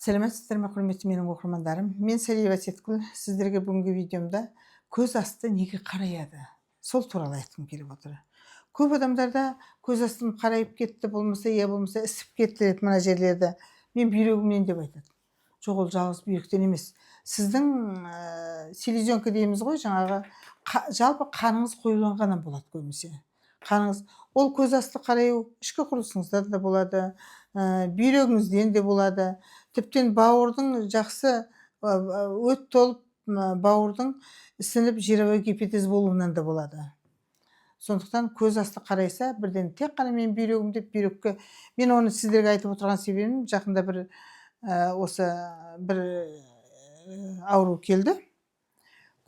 Сәлеметсіздер ме, құрметті менің оқырмандарым? Мен Сәлиева Сеткүл. Сіздерге бүгінгі видеомда көз асты неге қараяды? Сол туралы айтқым келіп отыр. Көп адамдарда көз астым қарайып кетті, болмаса ісіп кетті деп мына жерлерді. Мен бүйрегімнен деп айтады. Жоқ, ол жалғыз бүйректен емес. Сіздің селезенка дейміз ғой, жаңағы жалпы қаныңыз қоюланғаннан болады көбінесе. Қаныңыз, ол көз асты қараю ішкі құрылысыңызда да болады, бүйрегіңізден де болады. Тіптен бауырдың жақсы өт толып бауырдың ісініп жировой гепатез болуынан да болады. Сондықтан көз асты қарайса, бірден тек қана мен бүйрегім деп бүйрекке, мен оны сіздерге айтып отырған себебім, жақында бір ауру келді.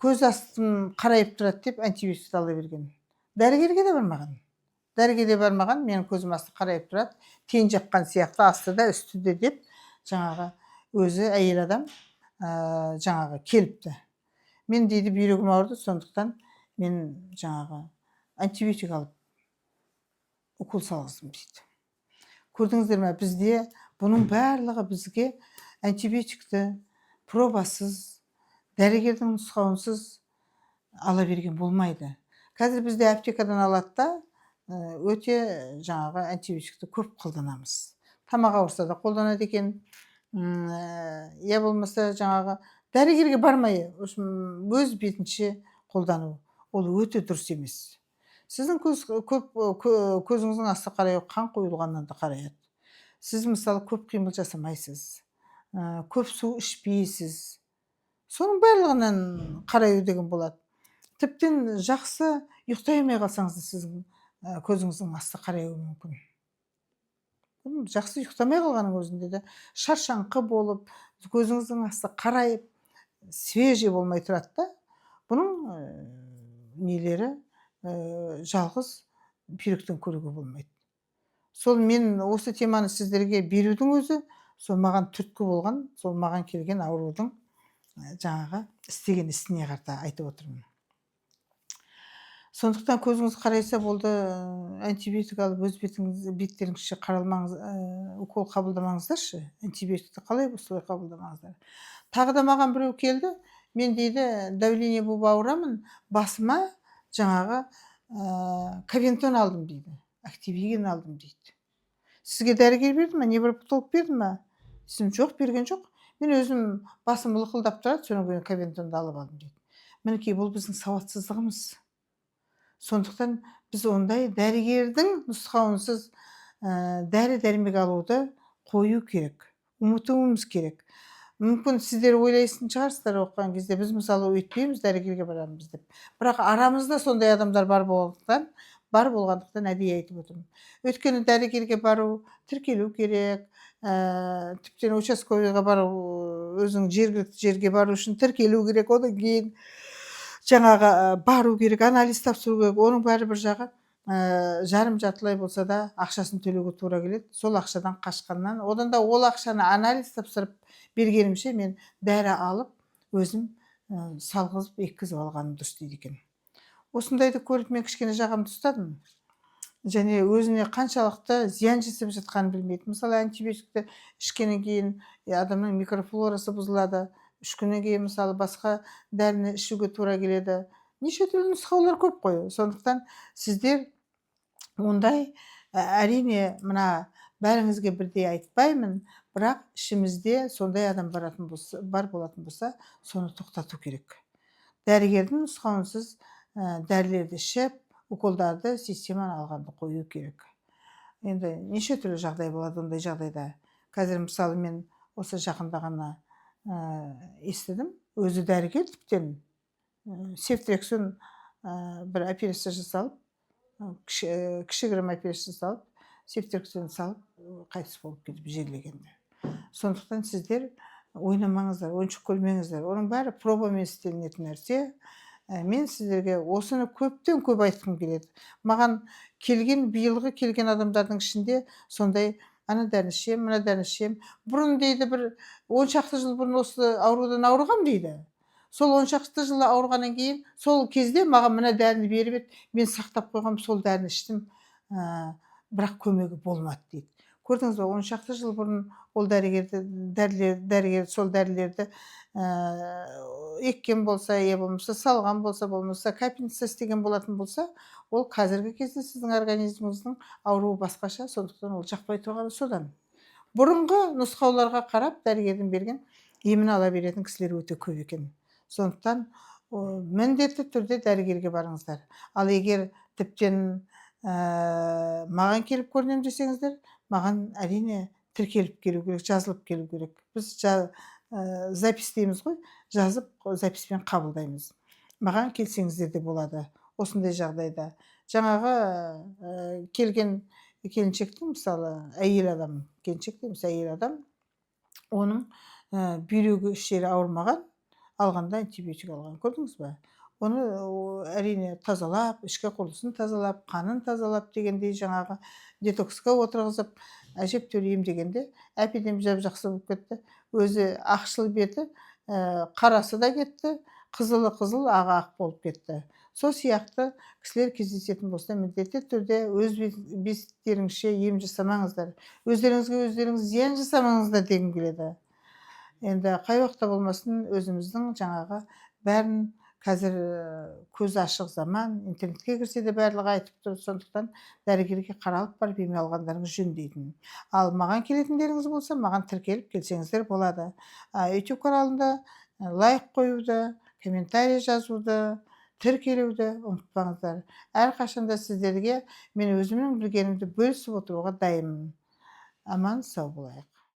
Көз астым қарайып тұрады деп антибиотик ала берген. Дәрігерге де бармаған, менің көзім асты қарайып тұрады, тен жаққан сияқты, астыда үстіде деп жаңағы өзі әйел адам жаңағы келіпті. Мен дейді бүйрегім ауырды, сондықтан мен жаңағы антибиотик алып укол салғыздым дейді. Көрдіңіздер ме, бізде бұның барлығы бізге антибиотикті пробасыз, дәрігердің нұсқауынсыз ала берген болмайды. Қазір бізде аптекадан алады да, өте жаңағы антибиотикті көп қолданамыз. Тамақ ауырса да қолданады екен, болмаса жаңағы дәрігерге бармай, өз бетінше қолдану, ол өте дұрыс емес. Сіздің көзіңіздің асты қараю қан қойылғаннан да қараяды. Сіз мысалы көп қимыл жасамайсыз, көп су ішпейсіз. Соның барлығынан қараю деген болады. Тіптен жақсы ұйықтай алмай қалсаңыз да сіздің көзіңіздің асты қараюы мүмкін. Жақсы ұйықтамай қалғанның өзінде де шаршаңқы болып, көзіңіздің асты қарайып, свежий болмай тұрады да. Бұның нелері жалғыз бүйректен көруге болмайды. Сол мен осы теманы сіздерге берудің өзі, сол маған түрткі болған, сол маған келген аурудың жаңағы істеген ісіне қарата айтып отырмын. Сондықтан көзіңіз қарайса болды, антибиотик алып өз беттеріңізше укол қабылдамаңыздаршы. Антибиотикті қалай солай қабылдамаңыздар. Тағы да маған біреу келді, мен дейді давление болып ауырамын, басыма жаңағы кавентон алдым дейді, активиген алдым дейді. Сізге дәрігер берді ма, невропатолог берді ма? Жоқ, берген жоқ. Мен өзім басым лықылдап тұрады, содан кейін кавентонды алып алдым дейді. Мінекей, бұл біздің сауатсыздығымыз. Сондықтан біз ондай дәрігердің нұсқауынсыз дәрі-дәрмек алуды қою керек, ұмытуымыз керек. Мүмкін сіздер ойлайсың шығарсыздар оқыған кезде, біз мысалы өйтпейміз, дәрігерге барамыз деп. Бірақ арамызда сондай адамдар бар болғандықтан әдейі айтып отырмын. Өйткені дәрігерге бару, тіркелу керек, тіптен участковыйға бару, өзің жергілікті жерге бару үшін тіркелу керек, одан кейін жаңағы бару керек, анализ тапсыру керек, оның бәрі бір жағы жарым жартылай болса да ақшасын төлеуге тура келеді. Сол ақшадан қашқаннан, одан да ол ақшаны анализ тапсырып бергенімше мен дәрі алып, өзім салғызып, еккізіп алғаным дұрыс дейді екен. Осындайды көріп мен кішкене жағамды ұстадым. Және өзіне қаншалықты зиян жасап жатқанын білмейді. Мысалы, антибиотикті ішкеннен кейін адамның микрофлорасы бұзылады. 3 күннен кейін мысалы басқа дәріні ішуге тура келеді. Неше түрлі нұсқаулар көп қой. Сондықтан сіздер ондай, әрине, мына бәріңізге бірдей айтпаймын, бірақ ішімізде сондай адам бар болатын болса, соны тоқтату керек. Дәрігердің нұсқауынсыз дәрілерді ішіп, уколдарды, системаны алғанды қою керек. Енді неше түрлі жағдай болады ондай жағдайда. Қазір мысалы мен осы жақында ғана естідім, өзі дәрігер тіптен сефтрексон бір операция жасалып, кішігірім операция жасалып, сефтрексон салып, қайтыс болып кетіп жерлегенде. Сондықтан сіздер ойнамаңыздар, ойыншық көрмеңіздер. Оның бәрі пробамен істелінетін нәрсе. Мен сіздерге осыны көптен көп айтқым келеді. Маған биылғы келген адамдардың ішінде сондай ана дәріні ішем, мына дәріні ішем. Бұрын дейді, бір 10 шақты жыл бұрын осы аурудан ауырғам дейді. Сол 10 шақты жылы ауырғаннан кейін, сол кезде маған мына дәріні беріп еді, мен сақтап қойғам, сол дәріні іштім, бірақ көмегі болмады дейді. Көрдіңіз бе, 10 шақты жыл бұрын ол дәрігер сол дәрілерді, еккен болса, болмаса салған болса, болмаса капельница істеген болатын болса, ол қазіргі кезде сіздің организміңіздің ауруы басқаша, сондықтан ол жақпай тұрғаны содан. Бұрынғы нұсқауларға қарап, дәрігердің берген емін ала беретін кісілер өте көп екен. Сондықтан міндетті түрде дәрігерге барыңыздар. Ал егер тіптен маған келіп көрінемін десеңіздер, маған әрине тіркеліп келу керек, жазылып келу керек. Біз запись дейміз ғой, жазып записпен қабылдаймыз. Маған келсеңіздер де болады осындай жағдайда. Жаңағы келген келіншектің, мысалы, әйел адам, келіншек емес, әйел адам, оның бүйрегі іш жері ауырмаған, алғанда антибиотик алған, көрдіңіз бе? Оны әрине тазалап, ішкі құрылысын тазалап, қанын тазалап дегендей, жаңағы детоксқа отырғызып, әжептәуір емдегенде әп-әдемі жап-жақсы болып кетті. Өзі ақшыл беті, қарасы да кетті, қызылы қызыл, ағы ақ болып кетті. Сол сияқты кісілер кездесетін болса, міндетті түрде өз беттеріңізше ем жасамаңыздар. Өздеріңізге өздеріңіз зиян жасамаңыздар дегім келеді. Енді қай уақытта болмасын өзіміздің жаңағы бәрін қазір көз ашық заман, интернетке кірсе де барлығы айтып тұр, сондықтан дәрігерге қаралып барып ем алғандарыңыз жөн дейтін. Ал маған келетіндеріңіз болса, маған тіркеліп келсеңіздер болады. YouTube каналында лайк қоюды, комментарий жазуды, тіркелуді ұмытпаңыздар. Әрқашанда сіздерге мен өзімнің білгенімді бөлісіп отыруға дайынмын. Аман сау болайық.